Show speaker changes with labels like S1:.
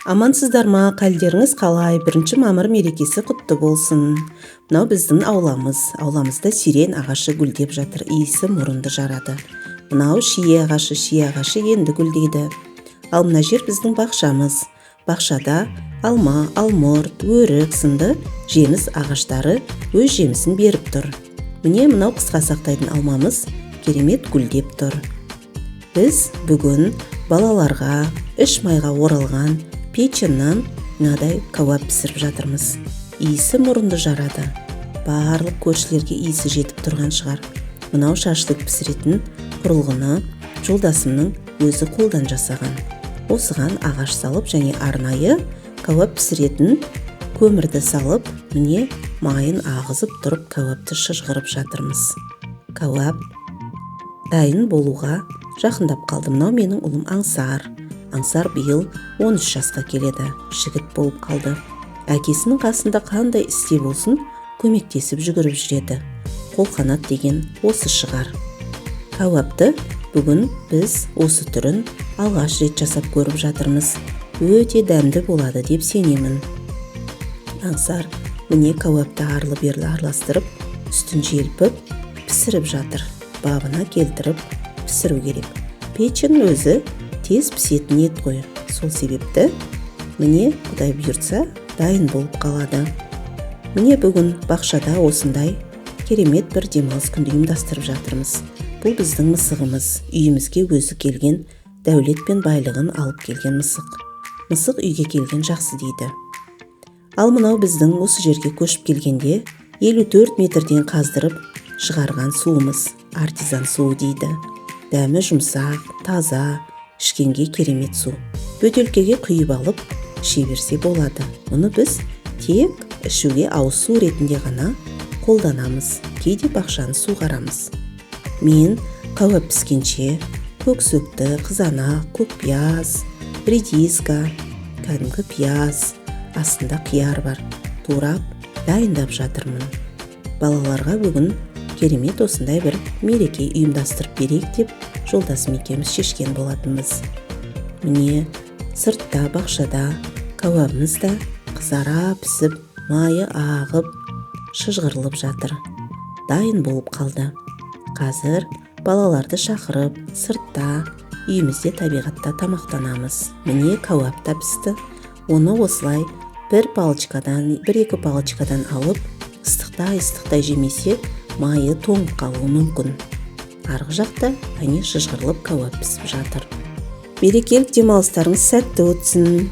S1: Амансыздар ма, қалдеріңіз қалай? 1 мамыр мерекесі құтты болсын. Мынау біздің ауламыз. Ауламызда сирен ағашы гүлдеп жатыр, иісі мұрынды жарады. Мынау шие ағашы енді гүлдейді. Ал мына жер біздің бақшамыз. Бақшада алма, алмұрт, өрік сынды жеміс ағаштары өз жемісін беріп тұр. Міне мынау қысқа сақтайтын алмамыз керемет гүлдеп тұр. Біз бүгін балаларға үш майға оралған печеннан мынадай кәуап пісіріп жатырмыз. Иісі мұрынды жарады. Барлық көршілерге иісі жетіп тұрған шығар. Мынау шашлык пісіретін құрылғыны жолдасымның өзі қолдан жасаған. Осыған ағаш салып және арнайы кәуап пісіретін көмірді салып, міне майын ағызып тұрып кәуапты шыжғырып жатырмыз. Кәуап дайын болуға жақындап қалды. Мынау менің ұлым Аңсар. Аңсар биыл 13 жасқа келеді. Жігіт болып қалды. Әкесінің қасында қандай істе болсын көмектесіп жүгіріп жүреді. Қолқанат деген осы шығар. Кәуапты бүгін біз осы түрін алғаш рет жасап көріп жатырмыз. Өте дәмді болады деп сенемін. Аңсар міне кәуапты арлы-берлі араластырып, үстін желпіп, пісіріп жатыр. Бабына келтіріп пісіру керек. Печен өзі тез пісетін ет қой. Сол себепті міне Құдай бұйыртса дайын болып қалады. Міне бүгін бақшада осындай керемет бір демалыс күнді ұйымдастырып жатырмыз. Бұл біздің мысығымыз. Үйімізге өзі келген дәулет пен байлығын алып келген мысық. Мысық үйге келген жақсы дейді. Ал мынау біздің осы жерге көшіп келгенде 54 метрден қаздырып шығарған суымыз. Артизан суы дейді. Дәмі жұмсақ, таза, ішкенге керемет су. Бөтелкеге құйып алып іше берсе болады. Мұны біз тек ішуге ауыз су ретінде ғана қолданамыз. Кейде бақшаны суғарамыз. Мен кәуап піскенше көксөкті, қызанақ, көк пияз, редиска, кәдімгі пияз, астында қияр бар. Турап дайындап жатырмын. Балаларға бүгін керемет осындай бір мереке ұйымдастырып берейік деп жолдасым екеуміз шешкен болатынбыз. Міне сыртта бақшада кәуабымыз да қызара пісіп, майы ағып, шыжғырылып жатыр. Дайын болып қалды. Қазір балаларды шақырып, сыртта, үйімізде табиғатта тамақтанамыз. Міне кәуап та пісті. Оны осылай бір екі палочкадан алып, ыстықтай жемесе, майы тоңып қалуы мүмкін. Арғы жақта әне шыжғырылып кәуап пісіп жатыр. Берекелік демалыстарыңыз сәтті өтсін.